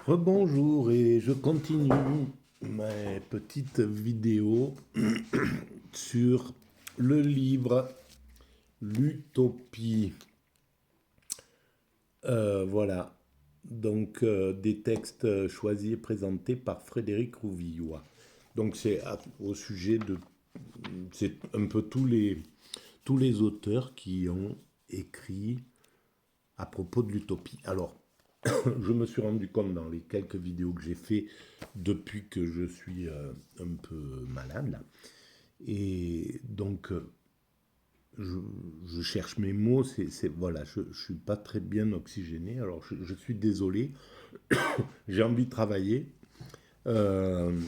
Rebonjour et je continue mes petites vidéos sur le livre L'Utopie. Voilà, donc des textes choisis et présentés par Frédéric Rouvillois. Donc au sujet de... C'est un peu tous les auteurs qui ont écrit à propos de l'utopie. Alors, je me suis rendu compte dans les quelques vidéos que j'ai fait depuis que je suis un peu malade là. Et donc je, je cherche mes mots, voilà, je suis pas très bien oxygéné, alors je suis désolé, j'ai envie de travailler, euh,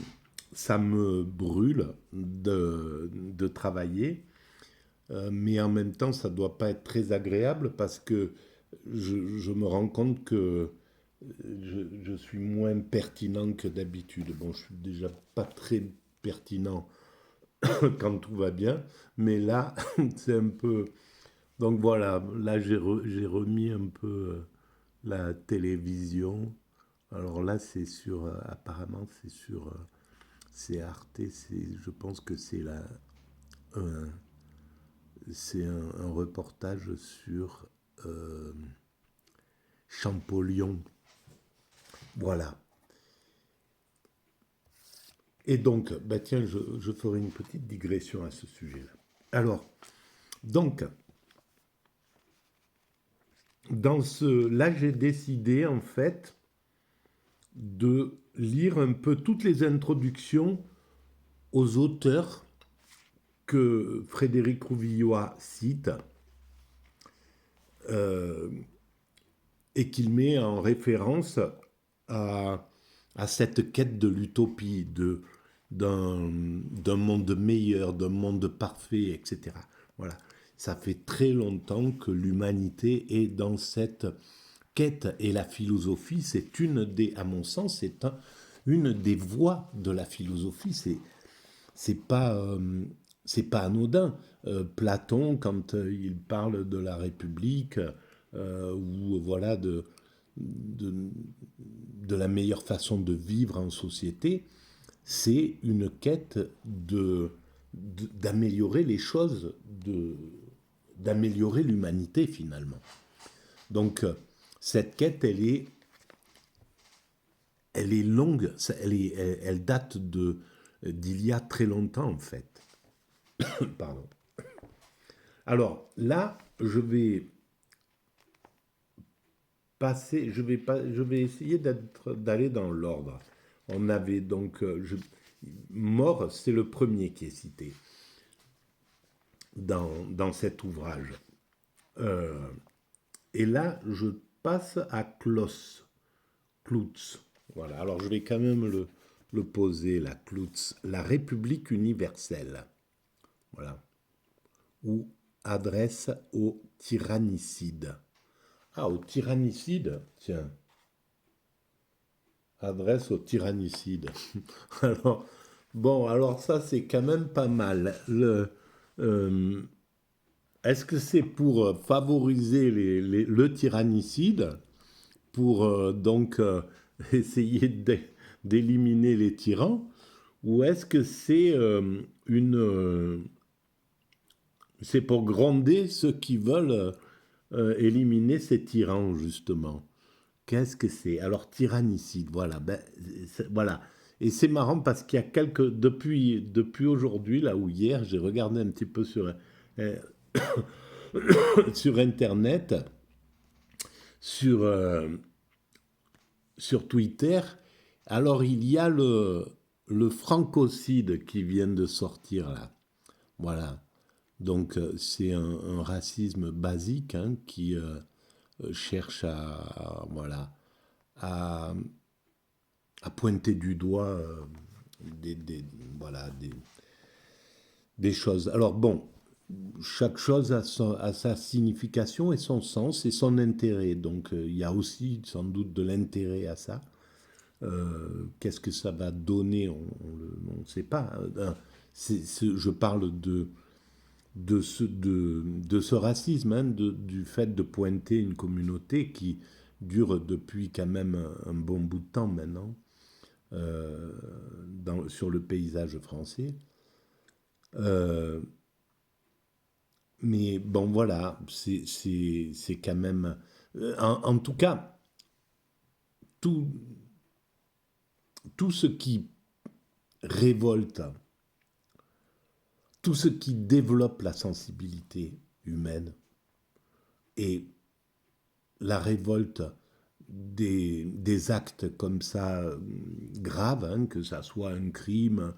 ça me brûle de travailler, mais en même temps ça doit pas être très agréable parce que je me rends compte que je suis moins pertinent que d'habitude. Bon, je suis déjà pas très pertinent quand tout va bien, mais là, c'est un peu... Donc voilà, là j'ai remis un peu la télévision. Alors là, c'est sur... apparemment, c'est sur... c'est Arte, je pense que un, c'est un reportage sur Champollion. Voilà. Et donc, bah tiens, je ferai une petite digression à ce sujet-là. Alors, donc, là, j'ai décidé en fait de lire un peu toutes les introductions aux auteurs que Frédéric Rouvillois cite euh, et qu'il met en référence à, à cette quête de l'utopie, d'un monde meilleur, d'un monde parfait, etc. Voilà. Ça fait très longtemps que l'humanité est dans cette quête et la philosophie, c'est à mon sens, une des voies de la philosophie. C'est pas, c'est pas anodin. Platon, quand il parle de la République, ou voilà de, de la meilleure façon de vivre en société, c'est une quête d'améliorer les choses, d'améliorer l'humanité finalement. Donc cette quête, elle est longue, elle date d'il y a très longtemps en fait. Pardon. Alors là, je vais essayer d'aller dans l'ordre. On avait donc Mort, c'est le premier qui est cité dans cet ouvrage. Euh, et là, je passe à Klotz. Voilà, alors je vais quand même le poser, la Klotz, la République universelle. Voilà. Ou adresse au tyrannicide. Ah, au tyrannicide, tiens, adresse au tyrannicide. Alors, bon, alors ça, c'est quand même pas mal. Euh, Est-ce que c'est pour favoriser le tyrannicide, pour essayer d'éliminer les tyrans, ou est-ce que c'est pour gronder ceux qui veulent éliminer ces tyrans, justement? Qu'est-ce que c'est? Alors, tyrannicide, voilà. Voilà. Et c'est marrant parce qu'il y a depuis aujourd'hui, là, ou hier, j'ai regardé un petit peu euh, sur Internet, sur, sur Twitter. Alors, il y a le francocide qui vient de sortir, là. Voilà. Donc, c'est un racisme basique, hein, qui cherche voilà, à, à pointer du doigt des, des- voilà, des choses. Alors bon, chaque chose a sa signification et son sens et son intérêt. Donc il y a aussi sans doute de l'intérêt à ça. Qu'est-ce que ça va donner? On ne sait pas. Je parle de ce racisme, hein, du fait de pointer une communauté qui dure depuis quand même un bon bout de temps maintenant sur le paysage français. Euh, mais bon, voilà, c'est quand même... en tout cas, tout, tout ce qui révolte, tout ce qui développe la sensibilité humaine et la révolte des actes comme ça graves, hein, que ça soit un crime,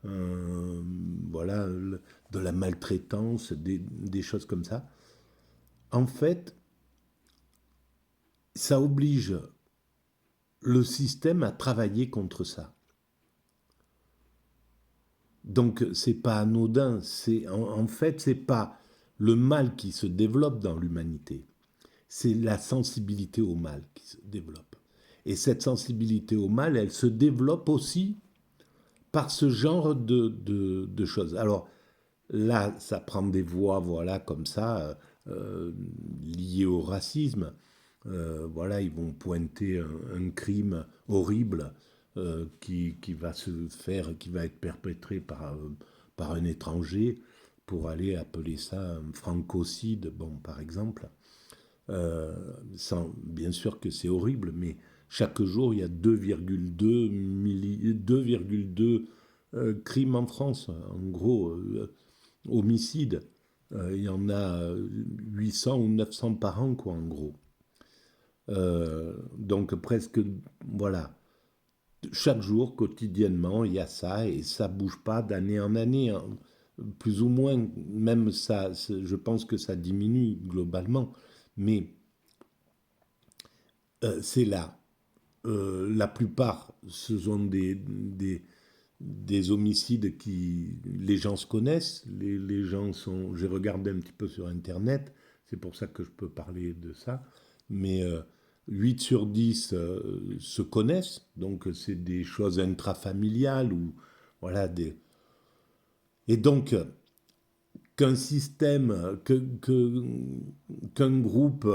voilà, de la maltraitance, des choses comme ça, en fait, ça oblige le système à travailler contre ça. Donc c'est pas anodin, en fait c'est pas le mal qui se développe dans l'humanité, c'est la sensibilité au mal qui se développe. Et cette sensibilité au mal, elle se développe aussi par ce genre de choses. Alors là, ça prend des voies, voilà, comme ça, liées au racisme. Voilà, ils vont pointer un crime horrible qui va se faire, qui va être perpétré par un étranger pour aller appeler ça un francocide, bon, par exemple. Bien sûr que c'est horrible, mais chaque jour, il y a 2,2 crimes en France. En gros, homicides. Il y en a 800 ou 900 par an, quoi, en gros. Donc presque, voilà. Chaque jour, quotidiennement, il y a ça, et ça bouge pas d'année en année, hein. Plus ou moins, même ça, je pense que ça diminue globalement. Mais c'est là. La plupart, ce sont des homicides qui les gens se connaissent, les gens sont... J'ai regardé un petit peu sur Internet, c'est pour ça que je peux parler de ça, mais 8 sur 10 se connaissent, donc c'est des choses intrafamiliales ou voilà des... Et donc qu'un système, qu'un groupe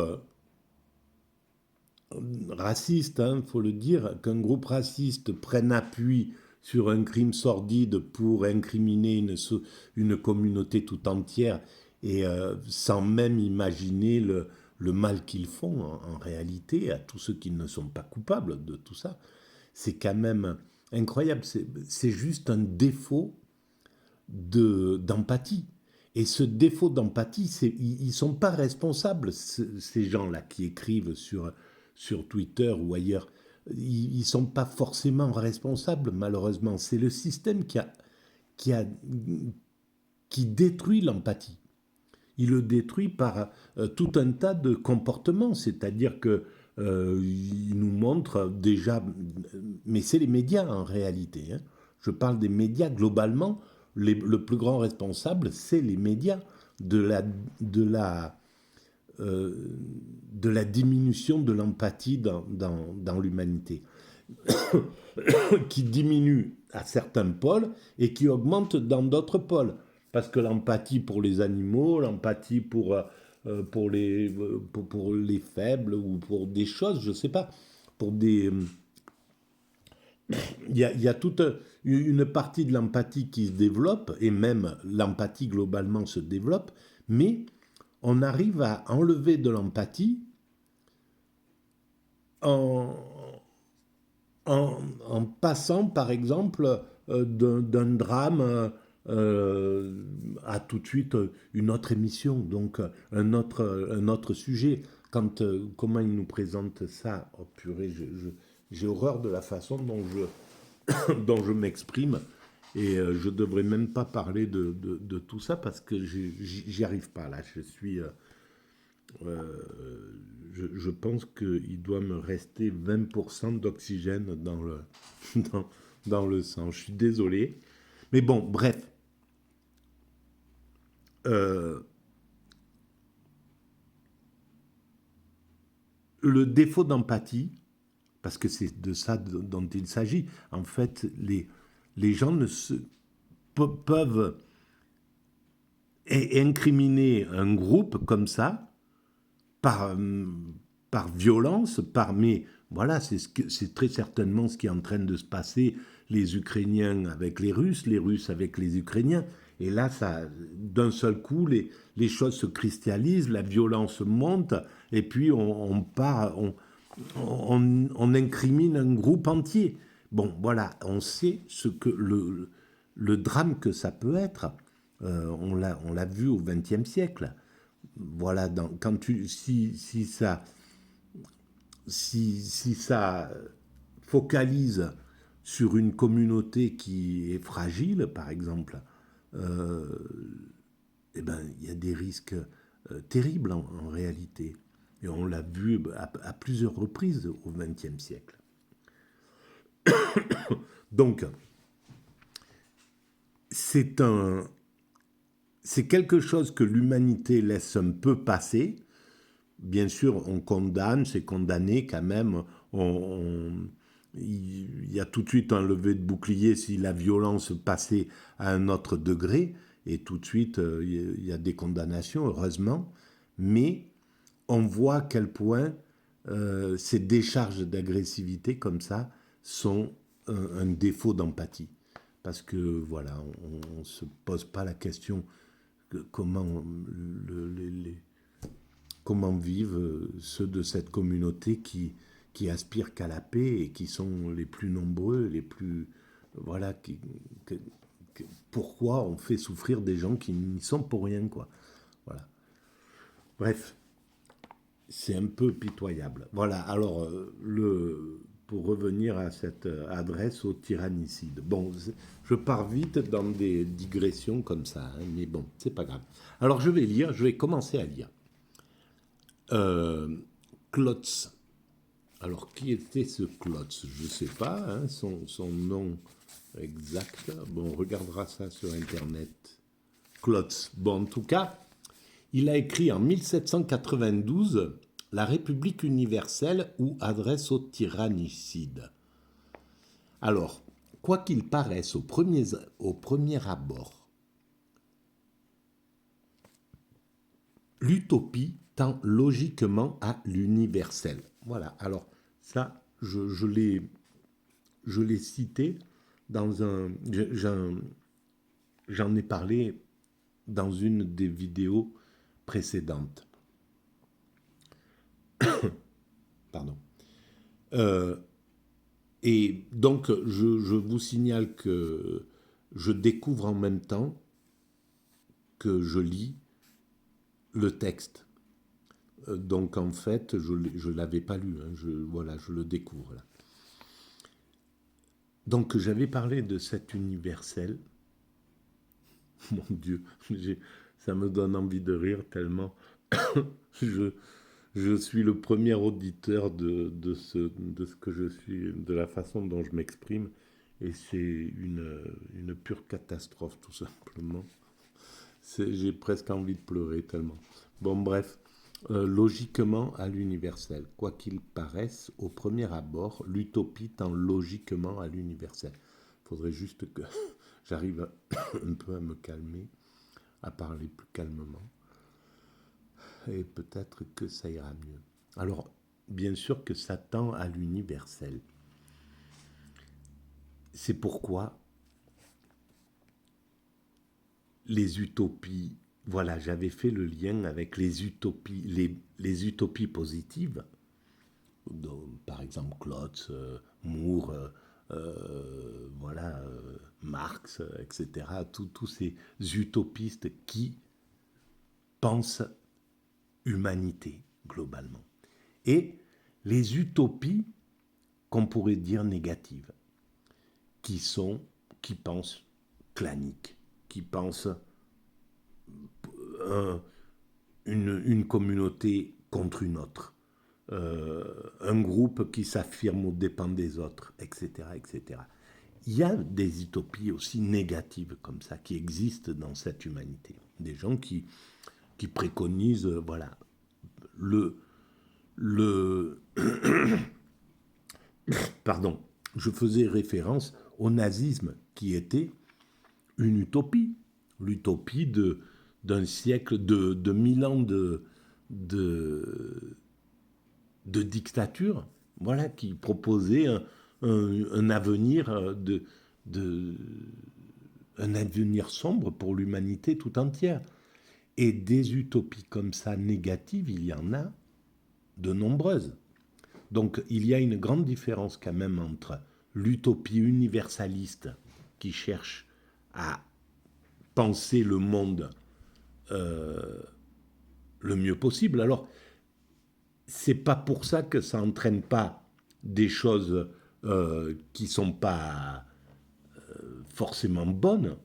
raciste, il faut le dire, qu'un groupe raciste prenne appui sur un crime sordide pour incriminer une communauté tout entière et sans même imaginer le mal qu'ils font en réalité à tous ceux qui ne sont pas coupables de tout ça. C'est quand même incroyable, c'est juste un défaut d'empathie. Et ce défaut d'empathie, ils ne sont pas responsables, ces gens-là qui écrivent sur Twitter ou ailleurs. Ils ne sont pas forcément responsables, malheureusement. C'est le système qui, a, qui détruit l'empathie. Il le détruit par tout un tas de comportements, c'est-à-dire que il nous montre déjà, mais c'est les médias en réalité, hein. Je parle des médias globalement, le plus grand responsable, c'est les médias de la, de la, euh, de la diminution de l'empathie dans l'humanité, qui diminue à certains pôles et qui augmente dans d'autres pôles. Parce que l'empathie pour les animaux, l'empathie pour les faibles ou pour des choses, je ne sais pas, pour des... Il y a toute une partie de l'empathie qui se développe, et même l'empathie globalement se développe, mais on arrive à enlever de l'empathie en, en passant, par exemple, d'un drame à tout de suite une autre émission, donc un autre sujet. Comment il nous présente ça, oh purée, j'ai horreur de la façon dont je m'exprime. Et je ne devrais même pas parler de tout ça parce que j'y arrive pas là. Je pense qu'il doit me rester 20% d'oxygène dans, dans le sang. Je suis désolé. Mais bon, bref. Euh, le défaut d'empathie, parce que c'est de ça dont il s'agit, en fait, les gens peuvent incriminer un groupe comme ça par, par violence, mais voilà, c'est très certainement ce qui est en train de se passer, les Ukrainiens avec les Russes avec les Ukrainiens. Et là, d'un seul coup, les choses se cristallisent, la violence monte, et puis on incrimine un groupe entier. Bon, voilà, on sait ce que le drame que ça peut être. On l'a vu au XXe siècle. Voilà, si ça focalise sur une communauté qui est fragile, par exemple, euh, eh ben, il y a des risques terribles en réalité. Et on l'a vu à plusieurs reprises au XXe siècle. Donc, c'est quelque chose que l'humanité laisse un peu passer. Bien sûr, on condamne, c'est condamné quand même. Il y a tout de suite un lever de bouclier si la violence passait à un autre degré, et tout de suite, il y a des condamnations, heureusement. Mais on voit à quel point ces décharges d'agressivité comme ça sont un défaut d'empathie. Parce que, voilà, on ne se pose pas la question de comment vivent ceux de cette communauté qui aspirent qu'à la paix et qui sont les plus nombreux, les plus... Voilà, pourquoi on fait souffrir des gens qui n'y sont pour rien, quoi. Voilà. Bref, c'est un peu pitoyable. Voilà, alors, pour revenir à cette adresse au tyrannicide. Bon, je pars vite dans des digressions comme ça, hein, mais bon, c'est pas grave. Alors, je vais commencer à lire. Klotz. Alors, qui était ce Klotz? Je ne sais pas, hein, son nom exact. Bon, on regardera ça sur Internet. Klotz. Bon, en tout cas, il a écrit en 1792 La République universelle ou adresse au tyrannicide. Alors, quoi qu'il paraisse au premier abord, l'utopie tend logiquement à l'universel. Voilà, alors ça, je l'ai cité dans j'en ai parlé dans une des vidéos précédentes. Pardon. Et donc, je vous signale que je découvre en même temps que je lis le texte. Donc, en fait, je ne l'avais pas lu. Hein, voilà, je le découvre là. Donc, j'avais parlé de cet universel. Mon Dieu, ça me donne envie de rire tellement je suis le premier auditeur de ce que je suis, de la façon dont je m'exprime, et c'est une pure catastrophe, tout simplement. J'ai presque envie de pleurer tellement. Bon, bref, logiquement à l'universel. Quoi qu'il paraisse, au premier abord, l'utopie tend logiquement à l'universel. Il faudrait juste que j'arrive un peu à me calmer, à parler plus calmement. Et peut-être que ça ira mieux. Alors, bien sûr que ça tend à l'universel. C'est pourquoi les utopies, voilà, j'avais fait le lien avec les utopies, les utopies positives, donc, par exemple Klotz, Moore, voilà, Marx, etc., tous ces utopistes qui pensent humanité, globalement. Et les utopies qu'on pourrait dire négatives, qui pensent clanique, qui pensent une communauté contre une autre, un groupe qui s'affirme aux dépens des autres, etc., etc. Il y a des utopies aussi négatives comme ça qui existent dans cette humanité. Des gens qui préconisent, voilà, pardon, je faisais référence au nazisme qui était une utopie, l'utopie d'un siècle, de 1000 ans de dictature, voilà, qui proposait un avenir de, un avenir sombre pour l'humanité tout entière. Et des utopies comme ça négatives, il y en a de nombreuses. Donc il y a une grande différence quand même entre l'utopie universaliste qui cherche à penser le monde le mieux possible. Alors, c'est pas pour ça que ça entraîne pas des choses qui sont pas forcément bonnes.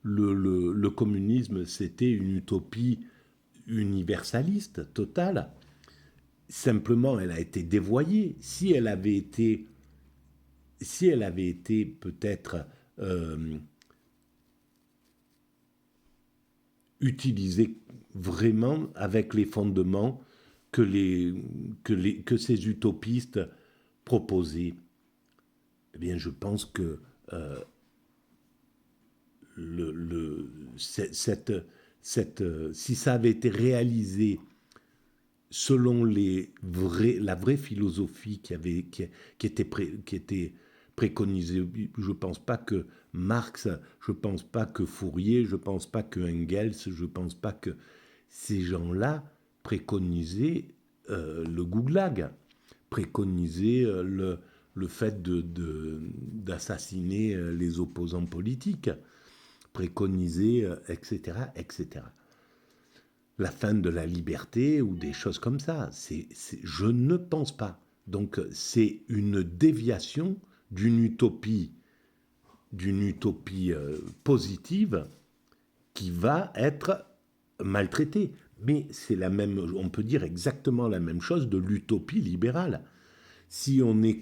Le communisme, c'était une utopie universaliste totale. Simplement, elle a été dévoyée. Si elle avait été peut-être utilisée vraiment avec les fondements que ces utopistes proposaient, eh bien, je pense que si ça avait été réalisé selon la vraie philosophie qui était préconisée, je ne pense pas que Marx, je ne pense pas que Fourier, je ne pense pas que Engels, je ne pense pas que ces gens-là préconisaient le goulag, préconisaient le fait d'assassiner les opposants politiques, préconisaient, etc., etc. La fin de la liberté ou des choses comme ça. Je ne pense pas. Donc c'est une déviation d'une utopie positive qui va être maltraitée. Mais c'est on peut dire exactement la même chose de l'utopie libérale. Si on lit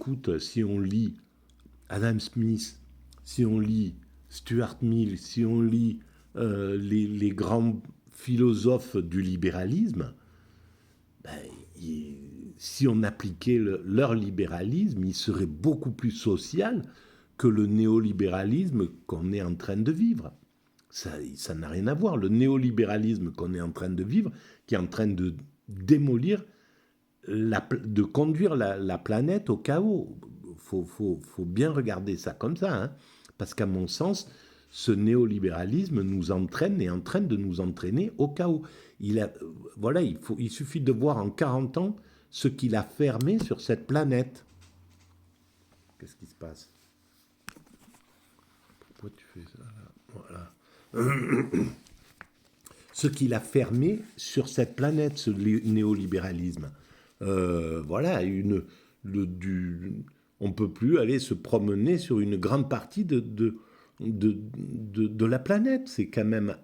Adam Smith, si on lit Stuart Mill, si on lit les grands philosophes du libéralisme, si on appliquait leur libéralisme, il serait beaucoup plus social que le néolibéralisme qu'on est en train de vivre. Ça n'a rien à voir. Le néolibéralisme qu'on est en train de vivre, qui est en train de démolir, de conduire la planète au chaos. Faut bien regarder ça comme ça, hein, parce qu'à mon sens, ce néolibéralisme est en train de nous entraîner au chaos. Il suffit de voir en 40 ans ce qu'il a fermé sur cette planète. Qu'est-ce qui se passe? Pourquoi tu fais ça là? Voilà. Ce qu'il a fermé sur cette planète, ce néolibéralisme. Voilà, on ne peut plus aller se promener sur une grande partie de la planète. C'est quand même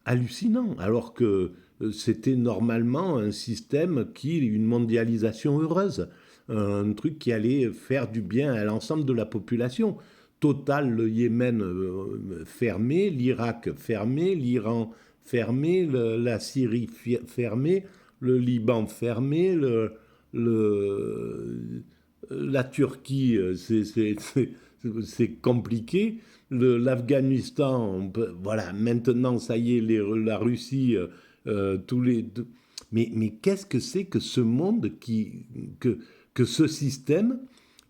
hallucinant, alors que c'était normalement un système une mondialisation heureuse, un truc qui allait faire du bien à l'ensemble de la population. Total, le Yémen fermé, l'Irak fermé, l'Iran fermé, la Syrie fermée, le Liban fermé, la Turquie, c'est compliqué. L'Afghanistan, voilà, maintenant, ça y est, la Russie, mais qu'est-ce que c'est que ce monde que ce système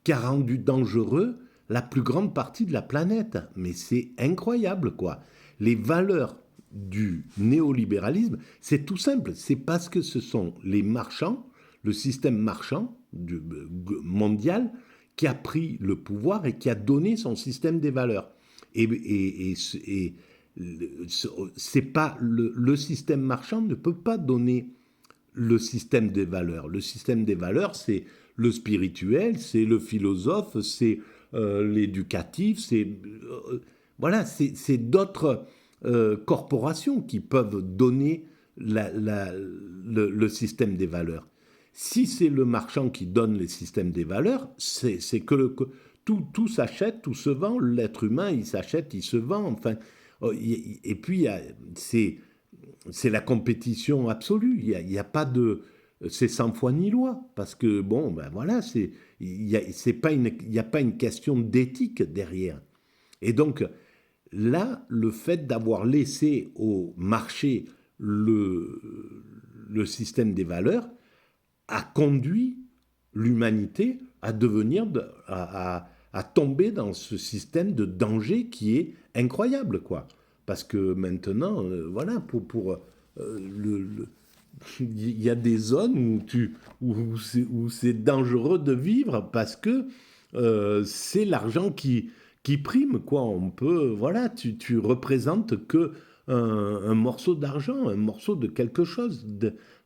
qui a rendu dangereux la plus grande partie de la planète? Mais c'est incroyable, quoi. Les valeurs du néolibéralisme, c'est tout simple. C'est parce que ce sont les marchands, le système marchand mondial, qui a pris le pouvoir et qui a donné son système des valeurs. Et c'est pas le système marchand ne peut pas donner le système des valeurs. Le système des valeurs, c'est le spirituel, c'est le philosophe, c'est l'éducatif, voilà, c'est d'autres corporations qui peuvent donner le système des valeurs. Si c'est le marchand qui donne les systèmes des valeurs, c'est que tout s'achète, tout se vend. L'être humain, il s'achète, il se vend. Enfin, et puis c'est la compétition absolue. Il y a pas de, c'est sans foi ni loi, parce que bon, ben voilà, il y a pas une question d'éthique derrière. Et donc là, le fait d'avoir laissé au marché le système des valeurs a conduit l'humanité à devenir, à tomber dans ce système de danger qui est incroyable, quoi. Parce que maintenant, voilà, il y a des zones où c'est dangereux de vivre parce que c'est l'argent qui prime, quoi. On peut, voilà, tu représentes que un morceau d'argent, un morceau de quelque chose.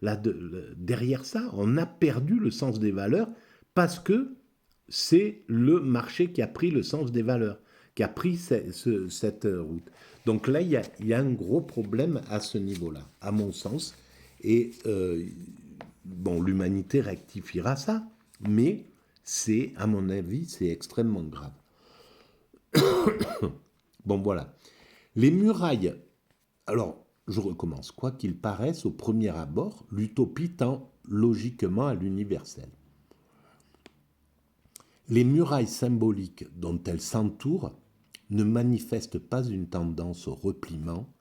Derrière ça, on a perdu le sens des valeurs parce que c'est le marché qui a pris le sens des valeurs, qui a pris cette route. Donc là, il y a un gros problème à ce niveau-là, à mon sens. Et bon, l'humanité rectifiera ça, mais c'est, à mon avis, c'est extrêmement grave. Bon, voilà. Les murailles. Alors, je recommence. Quoi qu'il paraisse, au premier abord, l'utopie tend logiquement à l'universel. Les murailles symboliques dont elles s'entourent ne manifestent pas une tendance au repliement,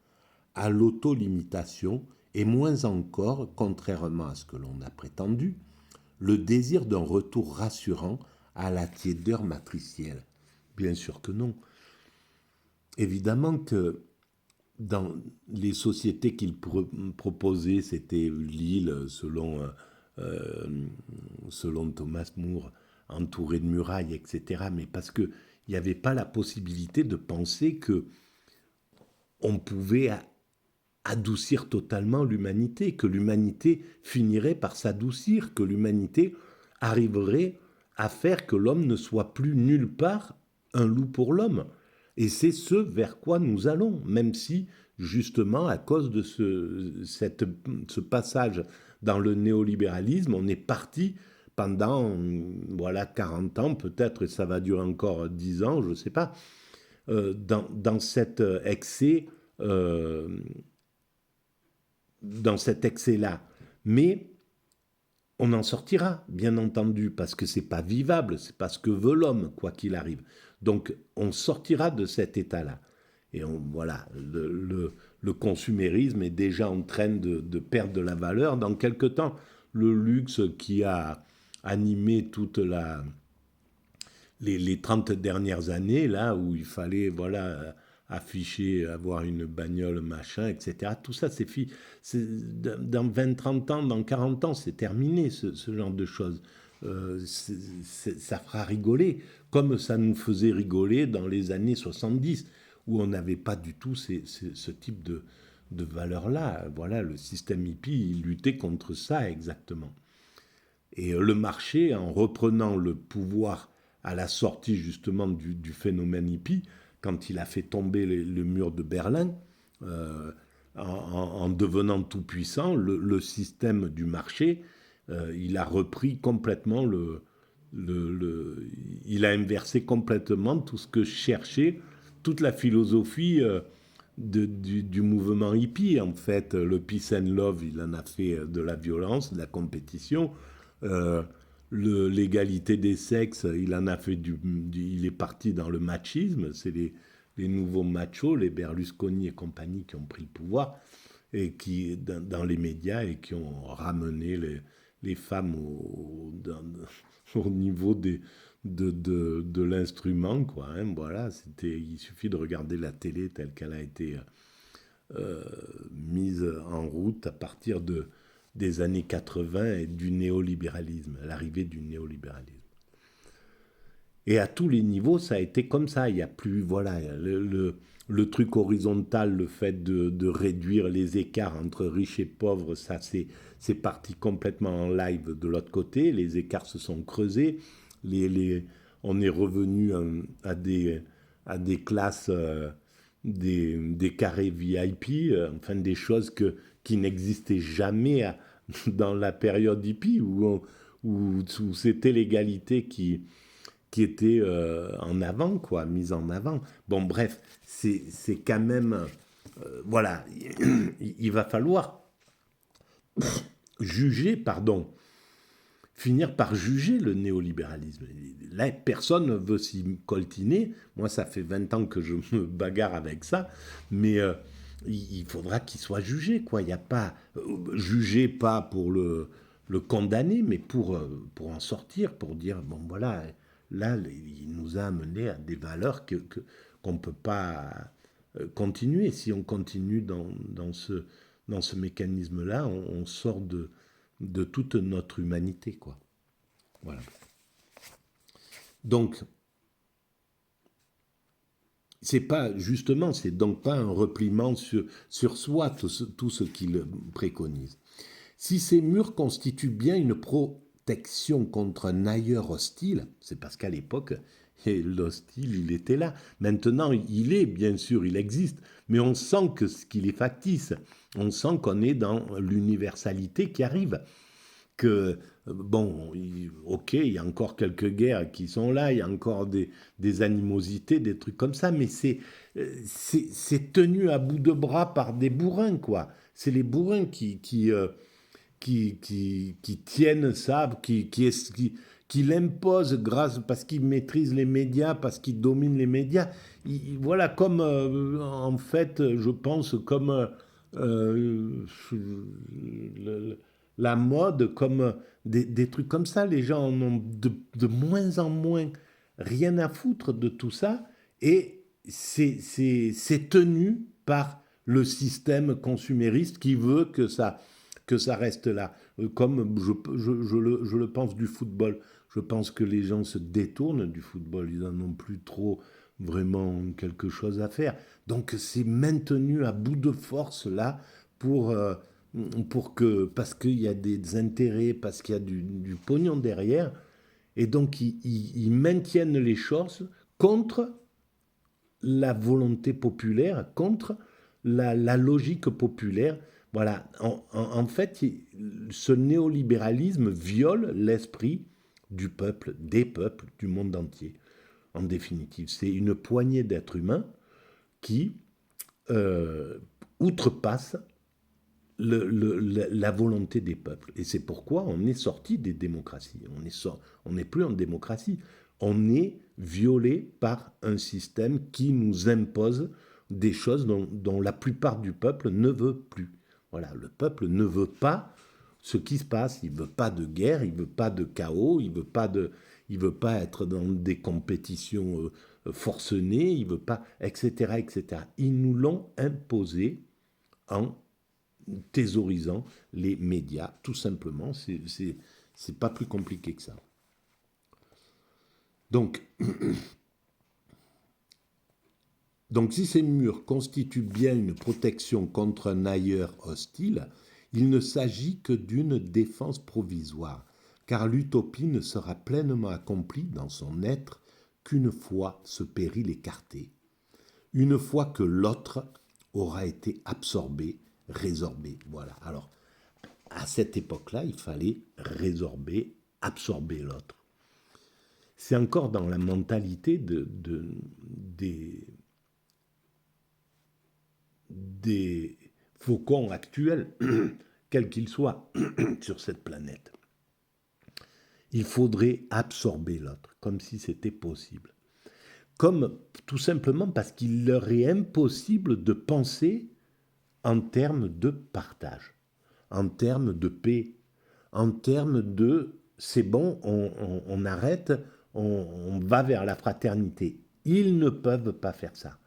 à l'auto-limitation et moins encore, contrairement à ce que l'on a prétendu, le désir d'un retour rassurant à la tiédeur matricielle. Bien sûr que non. Évidemment que dans les sociétés qu'il proposait, c'était l'île, selon Thomas More, entourée de murailles, etc. Mais parce qu'il n'y avait pas la possibilité de penser que on pouvait adoucir totalement l'humanité, que l'humanité finirait par s'adoucir, que l'humanité arriverait à faire que l'homme ne soit plus nulle part un loup pour l'homme. Et c'est ce vers quoi nous allons, même si, justement, à cause de ce passage dans le néolibéralisme, on est parti pendant, voilà, 40 ans, peut-être, et ça va durer encore 10 ans, je ne sais pas, dans cet excès euh, dans cet excès-là. Mais on en sortira, bien entendu, parce que c'est pas vivable, c'est pas ce que veut l'homme, quoi qu'il arrive. Donc, on sortira de cet état-là. Et voilà, le consumérisme est déjà en train de perdre de la valeur. Dans quelque temps, le luxe qui a animé les 30 dernières années, là où il fallait, voilà, afficher, avoir une bagnole, machin, etc. Tout ça, dans 20, 30 ans, dans 40 ans, c'est terminé, ce genre de choses. Ça fera rigoler, comme ça nous faisait rigoler dans les années 70, où on n'avait pas du tout ce type de valeurs-là. Voilà, le système hippie, il luttait contre ça exactement. Et le marché, en reprenant le pouvoir à la sortie justement du phénomène hippie, quand il a fait tomber le mur de Berlin, en devenant tout puissant, le système du marché, il a repris complètement il a inversé complètement tout ce que cherchait, toute la philosophie du mouvement hippie. En fait, le peace and love, il en a fait de la violence, de la compétition. Euh, L'égalité des sexes, il en a fait il est parti dans le machisme. C'est les nouveaux machos, les Berlusconi et compagnie qui ont pris le pouvoir et qui dans les médias et qui ont ramené les femmes au niveau de l'instrument, quoi. Hein, voilà, il suffit de regarder la télé telle qu'elle a été euh, mise en route à partir des années 80 et du néolibéralisme, l'arrivée du néolibéralisme. Et à tous les niveaux, ça a été comme ça. Il n'y a plus, voilà, le truc horizontal, le fait de réduire les écarts entre riches et pauvres, ça c'est parti complètement en live de l'autre côté. Les écarts se sont creusés. On est revenu à des classes, des carrés VIP, enfin des choses qui n'existaient jamais dans la période hippie, où c'était l'égalité qui était en avant, quoi, mise en avant. Bon, bref, c'est quand même... voilà, il va falloir juger, pardon, finir par juger le néolibéralisme. Là, personne ne veut s'y coltiner. Moi, ça fait 20 ans que je me bagarre avec ça, mais il faudra qu'il soit jugé, quoi. Il n'y a pas... jugé pas pour le condamner, mais pour en sortir, pour dire, bon voilà, là, il nous a amené à des valeurs qu'on ne peut pas continuer. Si on continue dans ce mécanisme-là, on sort de toute notre humanité, quoi. Voilà. Donc, c'est pas, justement, c'est donc pas un repliement sur soi, tout ce qu'il préconise. Si ces murs constituent bien une protection contre un ailleurs hostile, c'est parce qu'à l'époque, l'hostile, il était là. Maintenant, il est, bien sûr, il existe, mais on sent qu'il est factice. On sent qu'on est dans l'universalité qui arrive. Que, bon, ok, il y a encore quelques guerres qui sont là, il y a encore des animosités, des trucs comme ça, mais c'est tenu à bout de bras par des bourrins, quoi. C'est les bourrins qui tiennent ça, qui l'imposent parce qu'ils maîtrisent les médias, parce qu'ils dominent les médias. Voilà, comme, en fait, je pense, comme la mode, comme des trucs comme ça. Les gens en ont de moins en moins rien à foutre de tout ça, et c'est tenu par le système consumériste qui veut que ça reste là. Comme je le pense du football. Je pense que les gens se détournent du football. Ils n'en ont plus trop vraiment quelque chose à faire. Donc c'est maintenu à bout de force là pour, parce qu'il y a des intérêts, parce qu'il y a du pognon derrière. Et donc ils maintiennent les choses contre la volonté populaire, contre la logique populaire. Voilà, en fait, ce néolibéralisme viole l'esprit du peuple, des peuples, du monde entier. En définitive, c'est une poignée d'êtres humains qui outrepasse la volonté des peuples. Et c'est pourquoi on est sorti des démocraties. On n'est plus en démocratie. On est violé par un système qui nous impose des choses dont la plupart du peuple ne veut plus. Voilà, le peuple ne veut pas ce qui se passe. Il ne veut pas de guerre, il ne veut pas de chaos, il ne veut pas être dans des compétitions forcenées, il ne veut pas, etc., etc. Ils nous l'ont imposé en thésaurisant les médias, tout simplement. C'est pas plus compliqué que ça. Donc, si ces murs constituent bien une protection contre un ailleurs hostile, il ne s'agit que d'une défense provisoire, car l'utopie ne sera pleinement accomplie dans son être qu'une fois ce péril écarté, une fois que l'autre aura été absorbé, résorbé. Voilà. Alors, à cette époque-là, il fallait résorber, absorber l'autre. C'est encore dans la mentalité des faucons actuels, quels qu'ils soient, sur cette planète. Il faudrait absorber l'autre, comme si c'était possible. Comme tout simplement parce qu'il leur est impossible de penser en termes de partage, en termes de paix, en termes de c'est bon, on arrête, on va vers la fraternité. Ils ne peuvent pas faire ça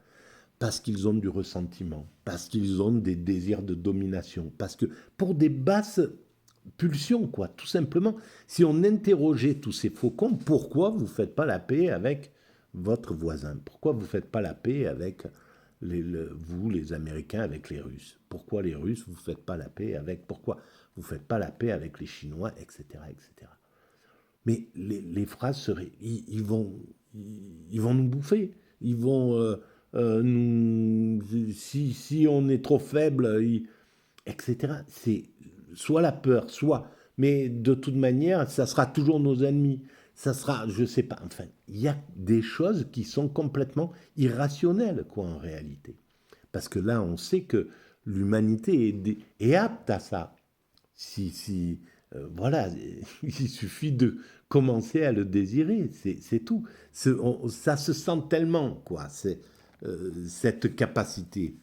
parce qu'ils ont du ressentiment, parce qu'ils ont des désirs de domination, parce que pour des basses pulsions, quoi, tout simplement. Si on interrogeait tous ces faucons, pourquoi vous ne faites pas la paix avec votre voisin? Pourquoi vous ne faites pas la paix avec vous, les Américains, avec les Russes? Pourquoi les Russes, vous ne faites pas la paix avec... Pourquoi vous ne faites pas la paix avec les Chinois, etc., etc. Mais les phrases seraient... Ils vont nous bouffer. Ils vont... si on est trop faible, etc. C'est soit la peur, soit... Mais de toute manière, ça sera toujours nos ennemis. Ça sera, je sais pas, enfin, il y a des choses qui sont complètement irrationnelles, quoi, en réalité. Parce que là, on sait que l'humanité est apte à ça. Voilà, il suffit de commencer à le désirer, c'est tout. Ça se sent tellement, quoi, cette capacité.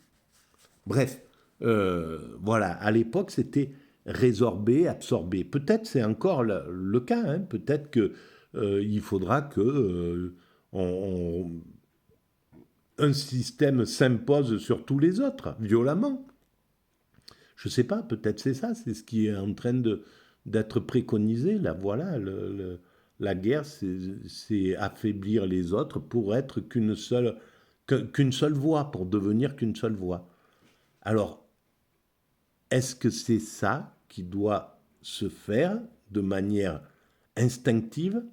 Bref, voilà, à l'époque, c'était résorber, absorber. Peut-être c'est encore le cas, hein. Peut-être qu'il faudra que un système s'impose sur tous les autres, violemment. Je ne sais pas, peut-être c'est ça, c'est ce qui est en train d'être préconisé. Là, voilà, la guerre, c'est affaiblir les autres pour être qu'une seule voix, pour devenir qu'une seule voix. Alors, est-ce que c'est ça qui doit se faire de manière instinctive?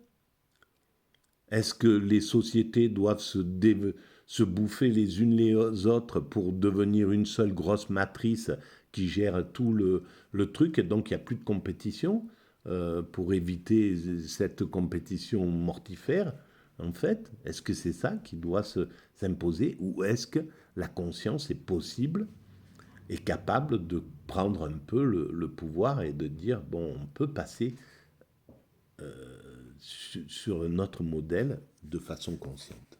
Est-ce que les sociétés doivent se bouffer les unes les autres pour devenir une seule grosse matrice qui gère tout le truc, et donc il n'y a plus de compétition pour éviter cette compétition mortifère, en fait? Est-ce que c'est ça qui doit s'imposer, ou est-ce que la conscience est possible et capable de prendre un peu le pouvoir et de dire, bon, on peut passer sur notre modèle de façon consciente?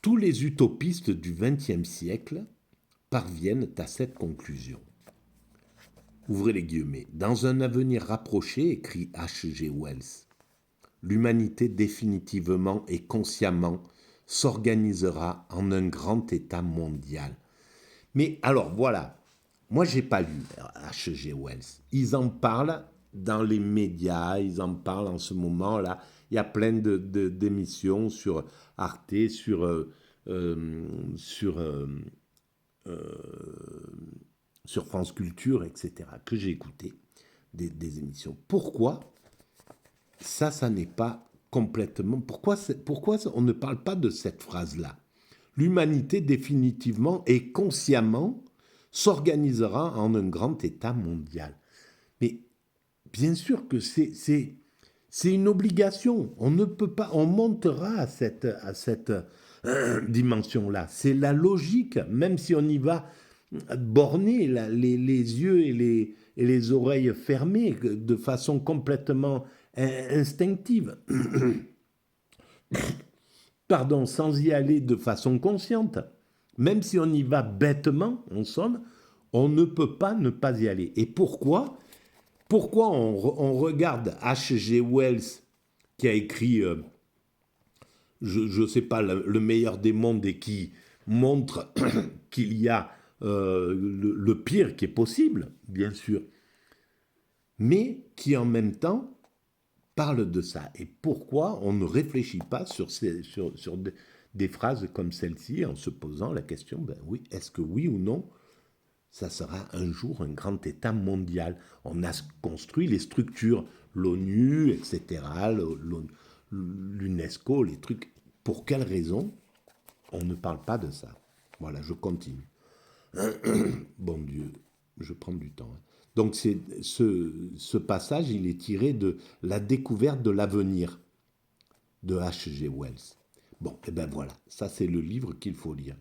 Tous les utopistes du XXe siècle parviennent à cette conclusion. Ouvrez les guillemets. Dans un avenir rapproché, écrit H.G. Wells, l'humanité définitivement et consciemment s'organisera en un grand État mondial. Mais alors voilà, moi j'ai pas lu H.G. Wells. Ils en parlent dans les médias, ils en parlent en ce moment-là. Il y a plein d'émissions sur Arte, sur France Culture, etc., que j'ai écouté, des émissions. Pourquoi ça n'est pas complètement... Pourquoi on ne parle pas de cette phrase-là? L'humanité définitivement et consciemment s'organisera en un grand État mondial. Mais bien sûr que c'est une obligation. On ne peut pas, on montera à cette dimension-là. C'est la logique, même si on y va borné, les yeux et les oreilles fermées, de façon complètement instinctive. Pardon, sans y aller de façon consciente. Même si on y va bêtement, en somme, on ne peut pas ne pas y aller. Et pourquoi on regarde H.G. Wells, qui a écrit, je ne sais pas, le meilleur des mondes, et qui montre qu'il y a le pire qui est possible, bien sûr, mais qui en même temps parle de ça. Et pourquoi on ne réfléchit pas sur des phrases comme celle-ci en se posant la question, ben oui, est-ce que oui ou non, ça sera un jour un grand État mondial? On a construit les structures, l'ONU, etc., l'UNESCO, les trucs. Pour quelle raison on ne parle pas de ça? Voilà, je continue. Bon Dieu, je prends du temps. Donc ce passage, il est tiré de La découverte de l'avenir de H.G. Wells. Bon, et ben voilà, ça c'est le livre qu'il faudrait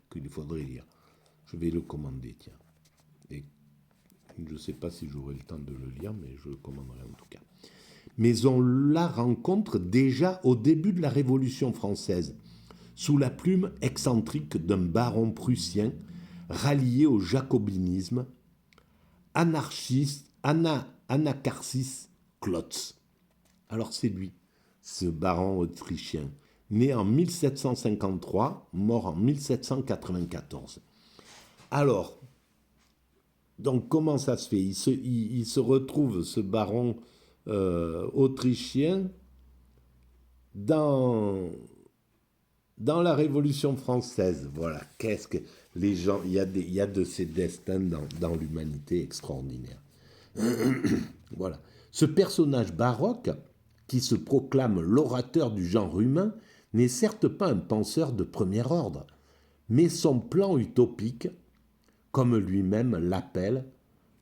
lire. Je vais le commander, tiens. Et je ne sais pas si j'aurai le temps de le lire, mais je le commanderai en tout cas. Mais on la rencontre déjà au début de la Révolution française, sous la plume excentrique d'un baron prussien rallié au jacobinisme, Anacharsis Klotz. Alors c'est lui, ce baron autrichien, né en 1753, mort en 1794. Alors, donc comment ça se fait? Il se retrouve, ce baron autrichien, dans la Révolution française. Voilà, qu'est-ce que les gens... Il y a de ces destins dans l'humanité extraordinaire. Voilà. Ce personnage baroque, qui se proclame l'orateur du genre humain, n'est certes pas un penseur de premier ordre, mais son plan utopique, comme lui-même l'appelle,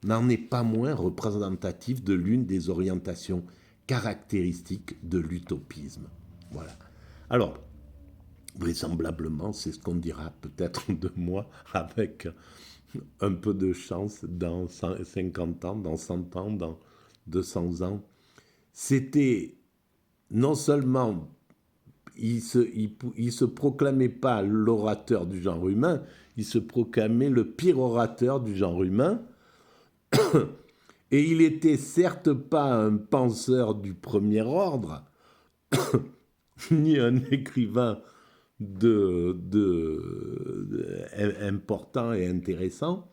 n'en est pas moins représentatif de l'une des orientations caractéristiques de l'utopisme. Voilà. Alors, vraisemblablement, c'est ce qu'on dira peut-être de moi avec un peu de chance dans 50 ans, dans 100 ans, dans 200 ans. C'était non seulement, il se proclamait pas l'orateur du genre humain, il se proclamait le pire orateur du genre humain. Et il était certes pas un penseur du premier ordre, ni un écrivain important et intéressant.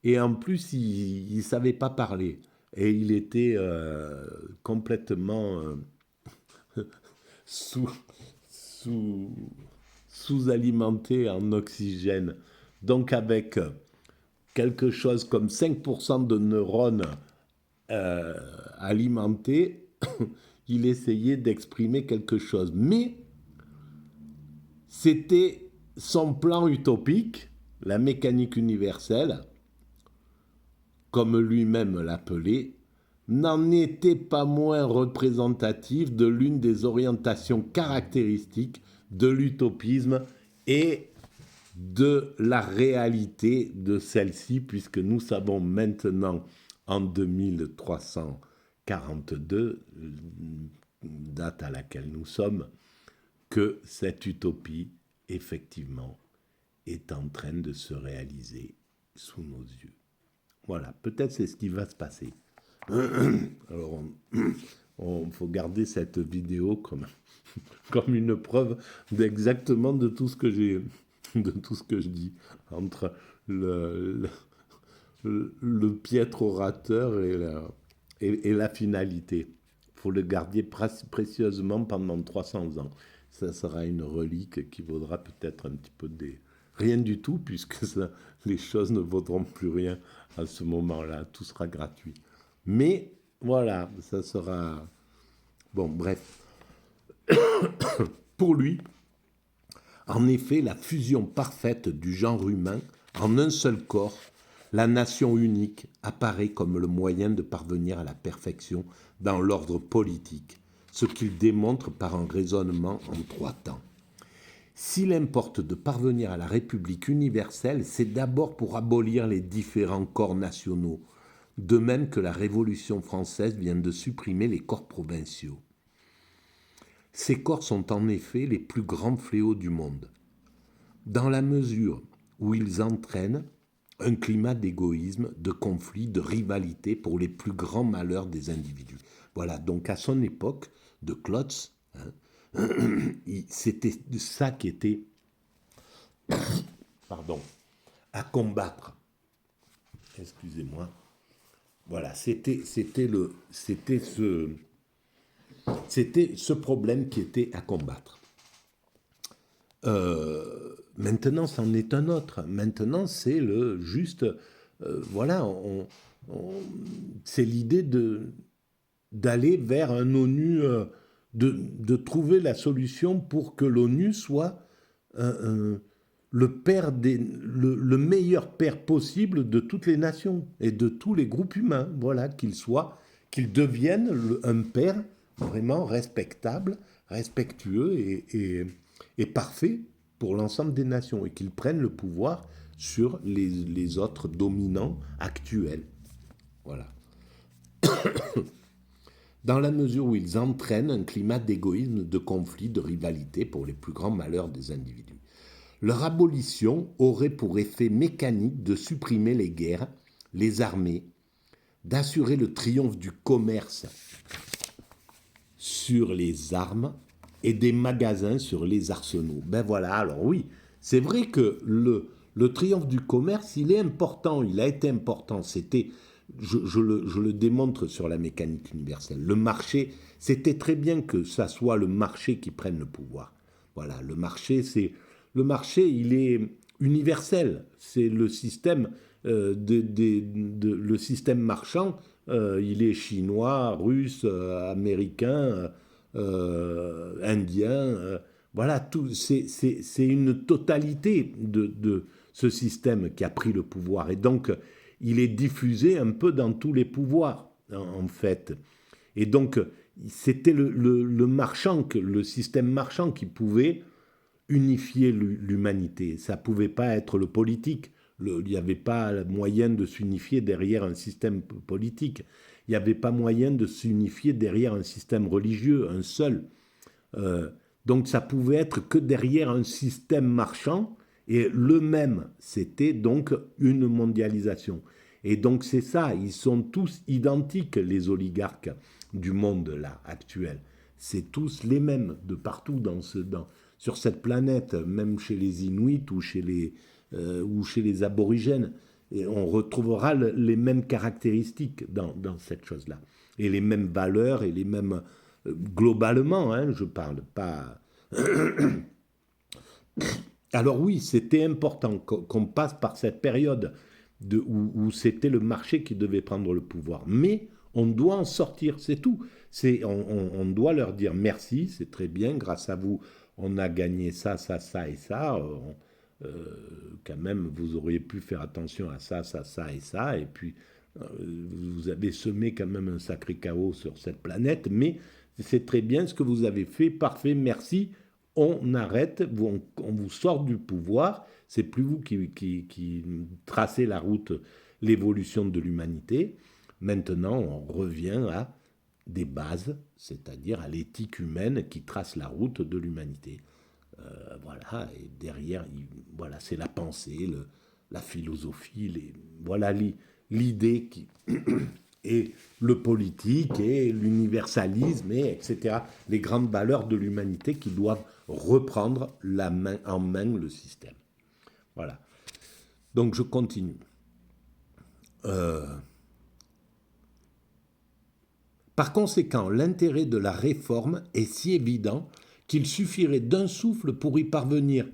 Et en plus, il ne savait pas parler. Et il était complètement sous, sous, sous-alimenté en oxygène. Donc avec quelque chose comme 5% de neurones alimentés, il essayait d'exprimer quelque chose. Mais c'était son plan utopique, la mécanique universelle, comme lui-même l'appelait, n'en était pas moins représentatif de l'une des orientations caractéristiques de l'utopisme et de la réalité de celle-ci, puisque nous savons maintenant, en 2342, date à laquelle nous sommes, que cette utopie, effectivement, est en train de se réaliser sous nos yeux. Voilà, peut-être c'est ce qui va se passer. Alors, il faut garder cette vidéo comme une preuve d'exactement de tout ce que je dis, entre le piètre orateur et la finalité. Il faut le garder précieusement pendant 300 ans. Ça sera une relique qui vaudra peut-être un petit peu rien du tout, puisque les choses ne vaudront plus rien à ce moment-là. Tout sera gratuit. Mais voilà, ça sera... Bon, bref. Pour lui, en effet, la fusion parfaite du genre humain en un seul corps, la nation unique, apparaît comme le moyen de parvenir à la perfection dans l'ordre politique, ce qu'il démontre par un raisonnement en 3 temps. S'il importe de parvenir à la République universelle, c'est d'abord pour abolir les différents corps nationaux, de même que la Révolution française vient de supprimer les corps provinciaux. Ces corps sont en effet les plus grands fléaux du monde, dans la mesure où ils entraînent un climat d'égoïsme, de conflit, de rivalité pour les plus grands malheurs des individus. Voilà, donc à son époque, de Klotz, c'était ça qui était à combattre. Excusez-moi. Voilà, c'était ce problème qui était à combattre. Maintenant, c'en est un autre. Maintenant, c'est voilà, c'est l'idée d'aller vers un ONU, de trouver la solution pour que l'ONU soit le meilleur père possible de toutes les nations et de tous les groupes humains. Voilà, qu'il devienne un père vraiment respectable, respectueux et parfait pour l'ensemble des nations et qu'ils prennent le pouvoir sur les autres dominants actuels. Voilà. Dans la mesure où ils entraînent un climat d'égoïsme, de conflit, de rivalité pour les plus grands malheurs des individus. Leur abolition aurait pour effet mécanique de supprimer les guerres, les armées, d'assurer le triomphe du commerce sur les armes et des magasins sur les arsenaux. Ben voilà, alors oui, c'est vrai que le triomphe du commerce, il est important, il a été important. C'était, je le démontre sur la mécanique universelle. Le marché, c'était très bien que ça soit le marché qui prenne le pouvoir. Voilà, le marché, il est universel. C'est le système, le système marchand. Il est chinois, russe, américain, indien. Voilà, c'est une totalité de ce système qui a pris le pouvoir. Et donc, il est diffusé un peu dans tous les pouvoirs, en fait. Et donc, c'était le marchand, le système marchand qui pouvait unifier l'humanité. Ça ne pouvait pas être le politique. Il n'y avait pas moyen de s'unifier derrière un système politique. Il n'y avait pas moyen de s'unifier derrière un système religieux, un seul. Donc ça pouvait être que derrière un système marchand, et le même, c'était donc une mondialisation. Et donc c'est ça, ils sont tous identiques, les oligarques du monde là actuel. C'est tous les mêmes de partout sur cette planète, même chez les Inuits ou chez les aborigènes. Et on retrouvera les mêmes caractéristiques dans cette chose-là. Et les mêmes valeurs et les mêmes... globalement, hein, je parle, pas... Alors oui, c'était important qu'on passe par cette période où c'était le marché qui devait prendre le pouvoir. Mais on doit en sortir, c'est tout. On doit leur dire merci, c'est très bien, grâce à vous, on a gagné ça, ça, ça et ça. Quand même, vous auriez pu faire attention à ça, ça, ça et ça. Et puis, vous avez semé quand même un sacré chaos sur cette planète. Mais c'est très bien ce que vous avez fait, parfait, merci. On arrête, on vous sort du pouvoir, c'est plus vous qui tracez la route, l'évolution de l'humanité. Maintenant, on revient à des bases, c'est-à-dire à l'éthique humaine qui trace la route de l'humanité. Voilà, et derrière, voilà, c'est la pensée, la philosophie, voilà l'idée qui, et le politique et l'universalisme, et etc. Les grandes valeurs de l'humanité qui doivent reprendre en main le système. Voilà. Donc je continue. Par conséquent, l'intérêt de la réforme est si évident qu'il suffirait d'un souffle pour y parvenir,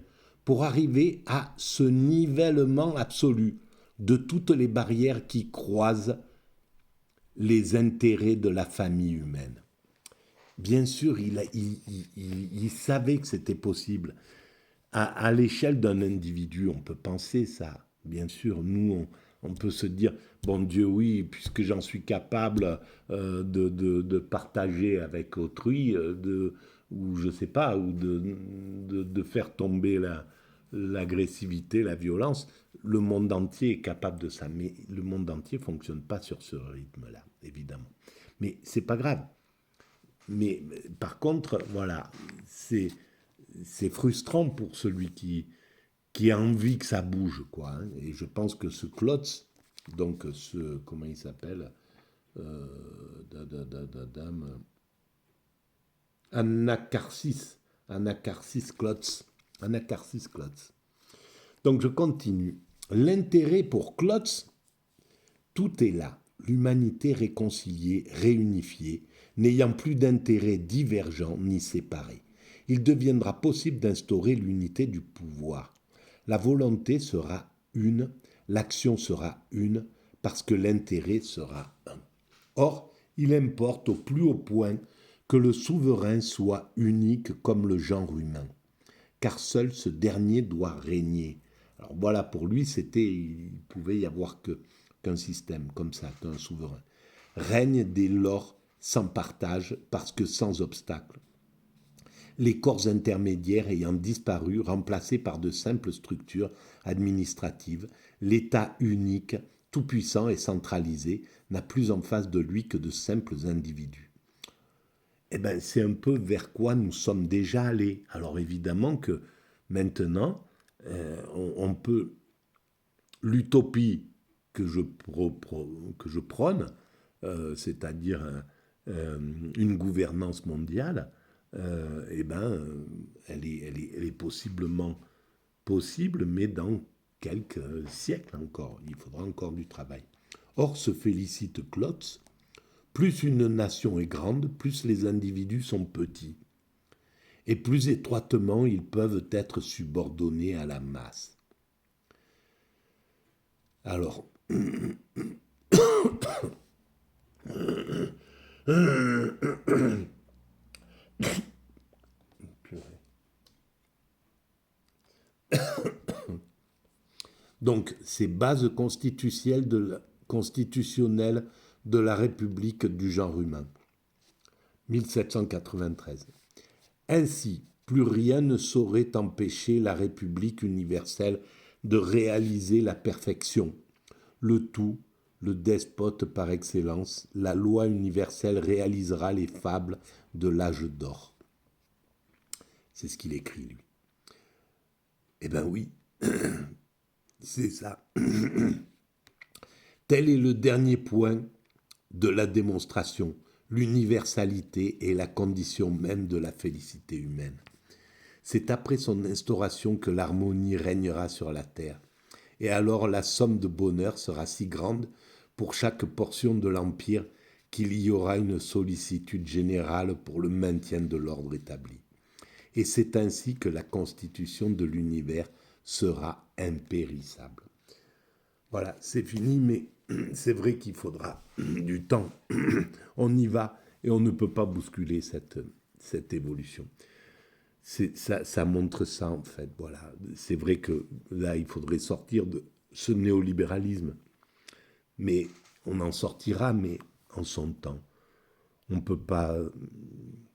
pour arriver à ce nivellement absolu de toutes les barrières qui croisent les intérêts de la famille humaine. Bien sûr, il savait que c'était possible. À l'échelle d'un individu, on peut penser ça. Bien sûr, nous, on peut se dire, bon Dieu, oui, puisque j'en suis capable de partager avec autrui, ou je sais pas, ou de faire tomber l'agressivité, la violence, le monde entier est capable de ça. Mais le monde entier ne fonctionne pas sur ce rythme-là, évidemment. Mais c'est pas grave. Mais par contre, voilà, c'est frustrant pour celui qui a envie que ça bouge, quoi. Hein. Et je pense que ce Klotz, donc comment il s'appelle dame, Anacarsis, Anacarsis Klotz. Anacarsis Klotz. Donc je continue. L'intérêt pour Klotz, tout est là. L'humanité réconciliée, réunifiée, n'ayant plus d'intérêts divergents ni séparés. Il deviendra possible d'instaurer l'unité du pouvoir. La volonté sera une, l'action sera une, parce que l'intérêt sera un. Or, il importe au plus haut point que le souverain soit unique comme le genre humain, car seul ce dernier doit régner. Alors voilà, pour lui, il pouvait y avoir qu'un système comme ça, qu'un souverain. Règne dès lors sans partage, parce que sans obstacle. Les corps intermédiaires ayant disparu, remplacés par de simples structures administratives, l'État unique, tout-puissant et centralisé, n'a plus en face de lui que de simples individus. Eh bien, c'est un peu vers quoi nous sommes déjà allés. Alors évidemment que maintenant, on peut... L'utopie que je prône, c'est-à-dire une gouvernance mondiale, eh ben, elle est possiblement possible, mais dans quelques siècles encore. Il faudra encore du travail. Or, se félicite Klotz, plus une nation est grande, plus les individus sont petits, et plus étroitement ils peuvent être subordonnés à la masse. Alors, donc, ces bases constitutionnelles de la République du genre humain, 1793. Ainsi, plus rien ne saurait empêcher la République universelle de réaliser la perfection. Le tout, le despote par excellence, la loi universelle réalisera les fables de l'âge d'or. C'est ce qu'il écrit, lui. Eh bien oui, c'est ça. Tel est le dernier point de la démonstration. L'universalité est la condition même de la félicité humaine. C'est après son instauration que l'harmonie régnera sur la terre. Et alors la somme de bonheur sera si grande pour chaque portion de l'Empire qu'il y aura une sollicitude générale pour le maintien de l'ordre établi. Et c'est ainsi que la constitution de l'univers sera impérissable. Voilà, c'est fini, mais c'est vrai qu'il faudra du temps. On y va et on ne peut pas bousculer cette évolution. Ça montre ça, en fait. Voilà. C'est vrai que là, il faudrait sortir de ce néolibéralisme. Mais on en sortira, mais en son temps. On ne peut pas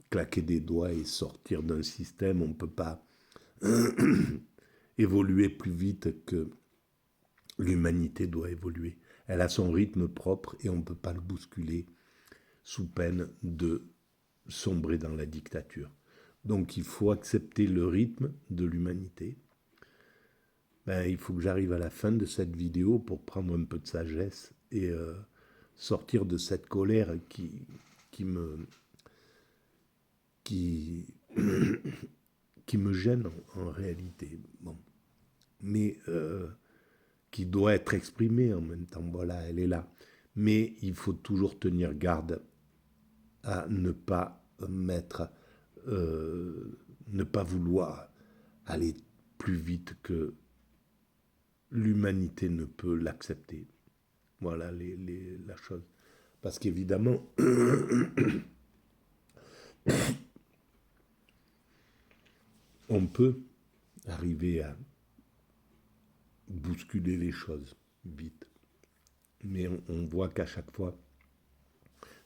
claquer des doigts et sortir d'un système. On ne peut pas évoluer plus vite que l'humanité doit évoluer. Elle a son rythme propre et on ne peut pas le bousculer sous peine de sombrer dans la dictature. Donc il faut accepter le rythme de l'humanité. Il faut que j'arrive à la fin de cette vidéo pour prendre un peu de sagesse et sortir de cette colère qui me gêne en réalité. Bon. Mais qui doit être exprimée en même temps. Voilà, elle est là. Mais il faut toujours tenir garde à ne pas ne pas vouloir aller plus vite que l'humanité ne peut l'accepter. Voilà la chose. Parce qu'évidemment, on peut arriver à bousculer les choses vite. Mais on voit qu'à chaque fois,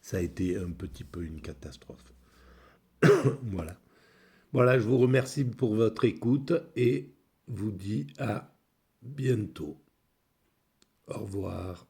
ça a été un petit peu une catastrophe. Voilà. Voilà, je vous remercie pour votre écoute et vous dis à bientôt. Au revoir.